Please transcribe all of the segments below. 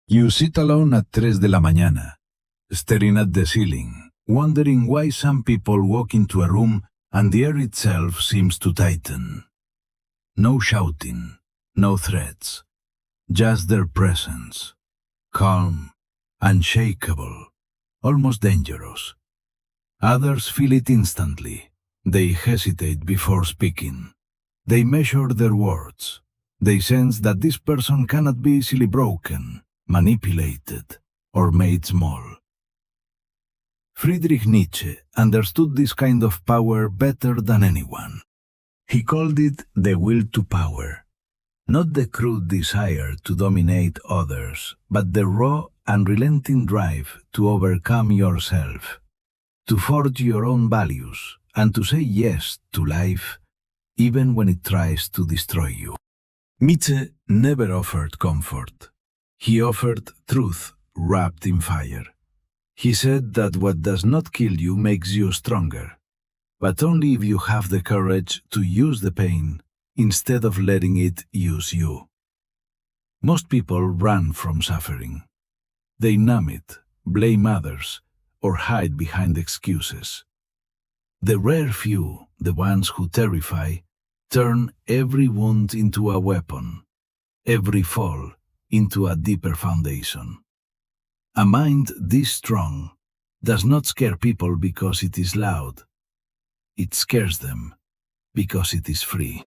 You sit alone at 3 de la mañana, staring at the ceiling, wondering why some people walk into a room and the air itself seems to tighten. No shouting, no threats, just their presence, calm, unshakable, almost dangerous. Others feel it instantly. They hesitate before speaking. They measure their words. They sense that this person cannot be easily broken, manipulated, or made small. Friedrich Nietzsche understood this kind of power better than anyone. He called it the will to power, not the crude desire to dominate others, but the raw, unrelenting drive to overcome yourself, to forge your own values, and to say yes to life, even when it tries to destroy you. Nietzsche never offered comfort. He offered truth wrapped in fire. He said that what does not kill you makes you stronger, but only if you have the courage to use the pain instead of letting it use you. Most people run from suffering. They numb it, blame others, or hide behind excuses. The rare few, the ones who terrify, turn every wound into a weapon, every fall into a deeper foundation. A mind this strong does not scare people because it is loud. It scares them because it is free.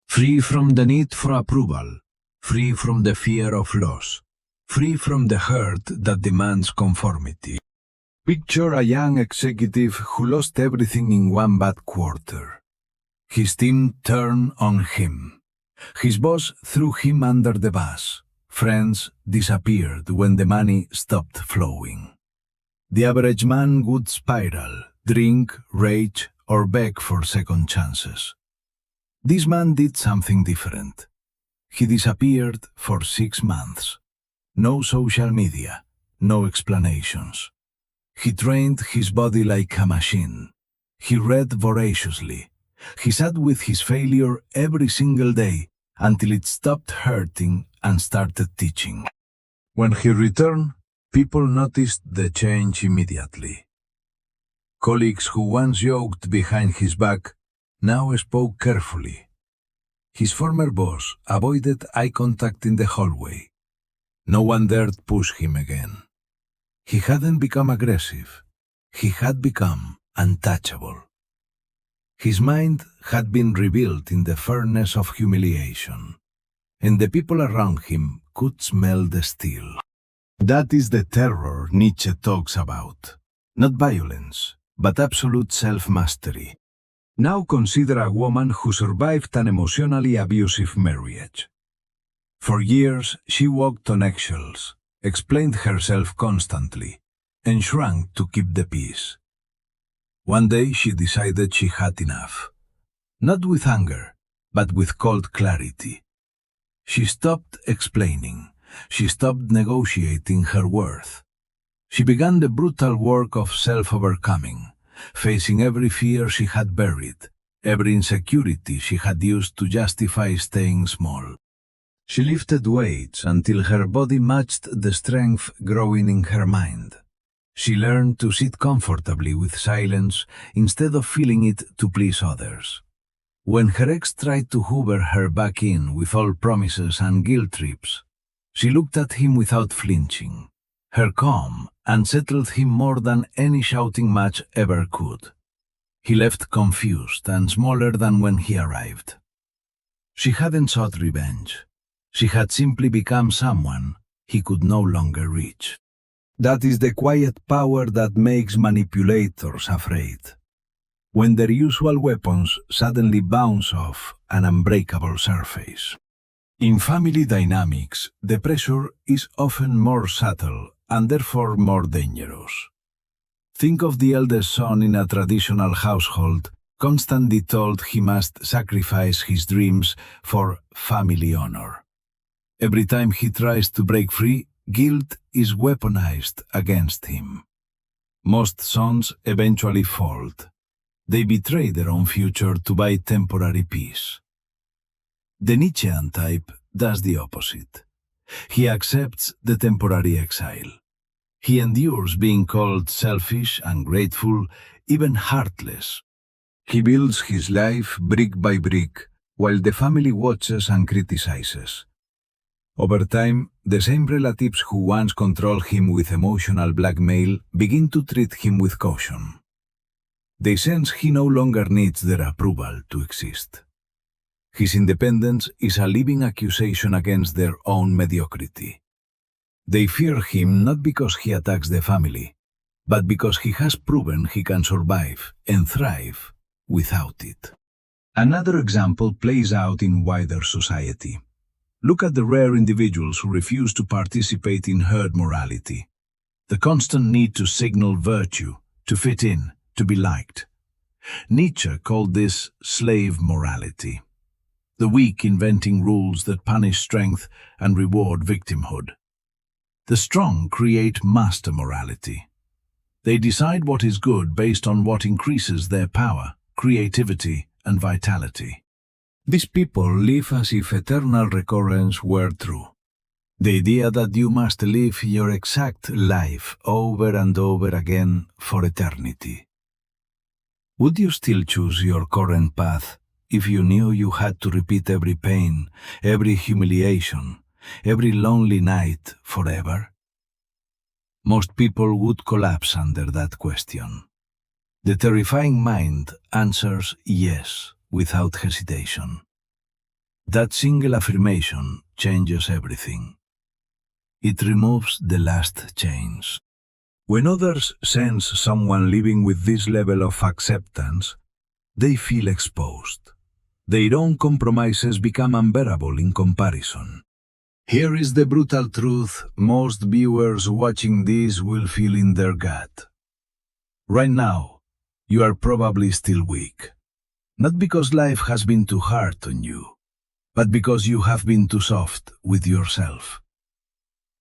Free from the need for approval, free from the fear of loss, free from the hurt that demands conformity. Picture a young executive who lost everything in one bad quarter. His team turned on him. His boss threw him under the bus. Friends disappeared when the money stopped flowing. The average man would spiral, drink, rage, or beg for second chances. This man did something different. He disappeared for 6 months. No social media, no explanations. He trained his body like a machine. He read voraciously. He sat with his failure every single day until it stopped hurting and started teaching. When he returned, people noticed the change immediately. Colleagues who once joked behind his back now spoke carefully. His former boss avoided eye contact in the hallway. No one dared push him again. He hadn't become aggressive. He had become untouchable. His mind had been rebuilt in the furnace of humiliation, and the people around him could smell the steel. That is the terror Nietzsche talks about. Not violence, but absolute self-mastery. Now consider a woman who survived an emotionally abusive marriage. For years, she walked on eggshells, explained herself constantly, and shrank to keep the peace. One day she decided she had enough. Not with anger, but with cold clarity. She stopped explaining. She stopped negotiating her worth. She began the brutal work of self-overcoming, facing every fear she had buried, every insecurity she had used to justify staying small. She lifted weights until her body matched the strength growing in her mind. She learned to sit comfortably with silence instead of feeling it to please others. When her ex tried to hoover her back in with all promises and guilt trips, she looked at him without flinching. Her calm unsettled him more than any shouting match ever could. He left confused and smaller than when he arrived. She hadn't sought revenge. She had simply become someone he could no longer reach. That is the quiet power that makes manipulators afraid. When their usual weapons suddenly bounce off an unbreakable surface. In family dynamics, the pressure is often more subtle and therefore more dangerous. Think of the eldest son in a traditional household, constantly told he must sacrifice his dreams for family honor. Every time he tries to break free, guilt is weaponized against him. Most sons eventually fold. They betray their own future to buy temporary peace. The Nietzschean type does the opposite. He accepts the temporary exile. He endures being called selfish, ungrateful, even heartless. He builds his life brick by brick, while the family watches and criticizes. Over time, the same relatives who once controlled him with emotional blackmail begin to treat him with caution. They sense he no longer needs their approval to exist. His independence is a living accusation against their own mediocrity. They fear him not because he attacks the family, but because he has proven he can survive and thrive without it. Another example plays out in wider society. Look at the rare individuals who refuse to participate in herd morality. The constant need to signal virtue, to fit in, to be liked. Nietzsche called this slave morality. The weak inventing rules that punish strength and reward victimhood. The strong create master morality. They decide what is good based on what increases their power, creativity, and vitality. These people live as if eternal recurrence were true. The idea that you must live your exact life over and over again for eternity. Would you still choose your current path if you knew you had to repeat every pain, every humiliation, every lonely night forever? Most people would collapse under that question. The terrifying mind answers yes without hesitation. That single affirmation changes everything. It removes the last chains. When others sense someone living with this level of acceptance, they feel exposed. Their own compromises become unbearable in comparison. Here is the brutal truth most viewers watching this will feel in their gut. Right now, you are probably still weak. Not because life has been too hard on you, but because you have been too soft with yourself.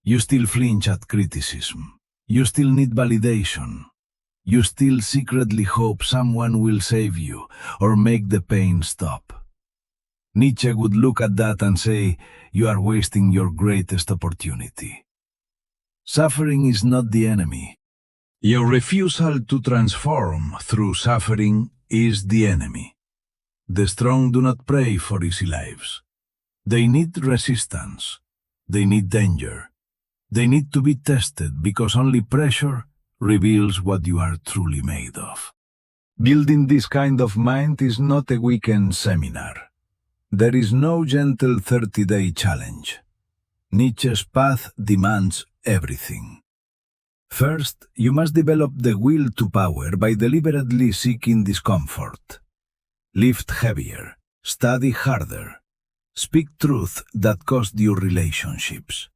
You still flinch at criticism. You still need validation. You still secretly hope someone will save you or make the pain stop. Nietzsche would look at that and say, you are wasting your greatest opportunity. Suffering is not the enemy. Your refusal to transform through suffering is the enemy. The strong do not pray for easy lives. They need resistance. They need danger. They need to be tested because only pressure reveals what you are truly made of. Building this kind of mind is not a weekend seminar. There is no gentle 30-day challenge. Nietzsche's path demands everything. First, you must develop the will to power by deliberately seeking discomfort. Lift heavier, study harder, speak truth that cost you relationships.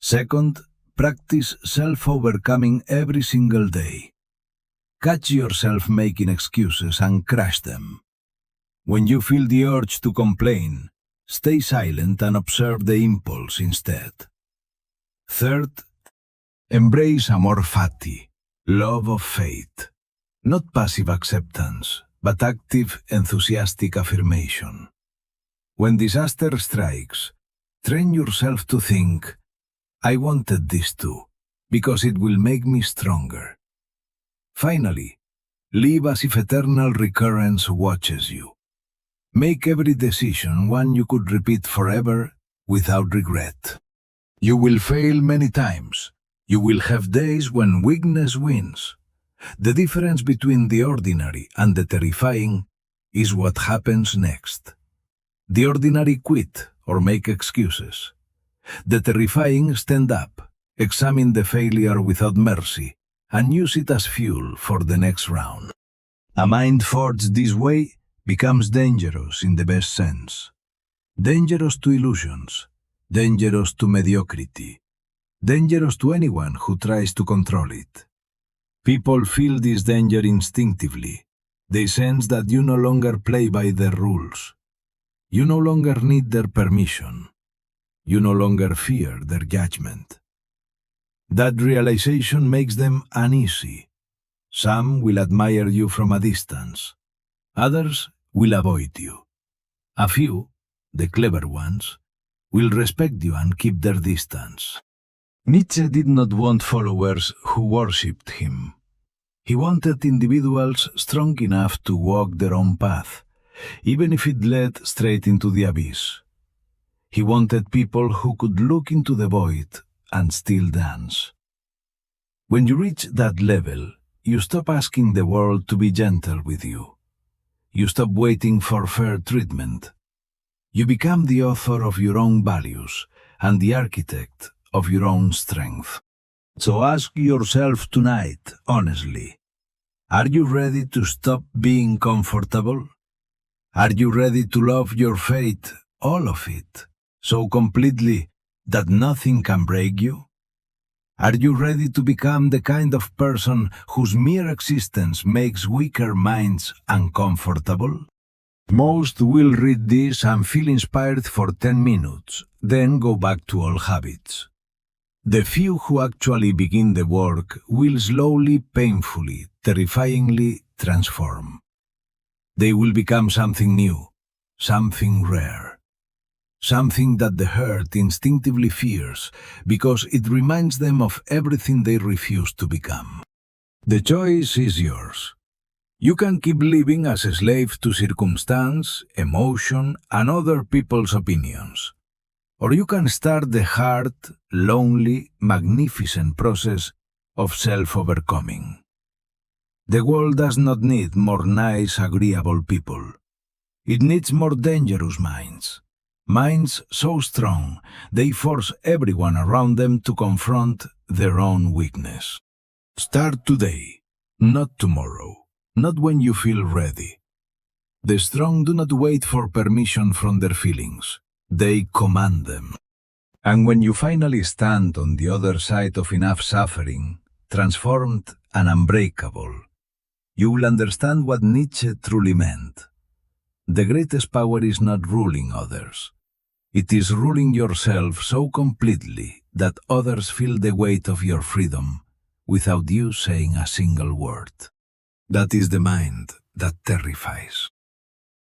Second, practice self-overcoming every single day. Catch yourself making excuses and crush them. When you feel the urge to complain, stay silent and observe the impulse instead. Third, embrace amor fati, love of fate. Not passive acceptance, but active, enthusiastic affirmation. When disaster strikes, train yourself to think, I wanted this too, because it will make me stronger. Finally, live as if eternal recurrence watches you. Make every decision one you could repeat forever without regret. You will fail many times. You will have days when weakness wins. The difference between the ordinary and the terrifying is what happens next. The ordinary quit or make excuses. The terrifying stand up, examine the failure without mercy, and use it as fuel for the next round. A mind forged this way becomes dangerous in the best sense. Dangerous to illusions, dangerous to mediocrity, dangerous to anyone who tries to control it. People feel this danger instinctively. They sense that you no longer play by their rules. You no longer need their permission. You no longer fear their judgment. That realization makes them uneasy. Some will admire you from a distance. Others will avoid you. A few, the clever ones, will respect you and keep their distance. Nietzsche did not want followers who worshipped him. He wanted individuals strong enough to walk their own path, even if it led straight into the abyss. He wanted people who could look into the void and still dance. When you reach that level, you stop asking the world to be gentle with you. You stop waiting for fair treatment. You become the author of your own values and the architect of your own strength. So ask yourself tonight, honestly, are you ready to stop being comfortable? Are you ready to love your fate, all of it, so completely that nothing can break you? Are you ready to become the kind of person whose mere existence makes weaker minds uncomfortable? Most will read this and feel inspired for 10 minutes, then go back to old habits. The few who actually begin the work will slowly, painfully, terrifyingly transform. They will become something new, something rare, something that the herd instinctively fears because it reminds them of everything they refuse to become. The choice is yours. You can keep living as a slave to circumstance, emotion, and other people's opinions. Or you can start the hard, lonely, magnificent process of self-overcoming. The world does not need more nice, agreeable people. It needs more dangerous minds. Minds so strong, they force everyone around them to confront their own weakness. Start today, not tomorrow, not when you feel ready. The strong do not wait for permission from their feelings. They command them. And when you finally stand on the other side of enough suffering, transformed and unbreakable, you will understand what Nietzsche truly meant. The greatest power is not ruling others. It is ruling yourself so completely that others feel the weight of your freedom without you saying a single word. That is the mind that terrifies.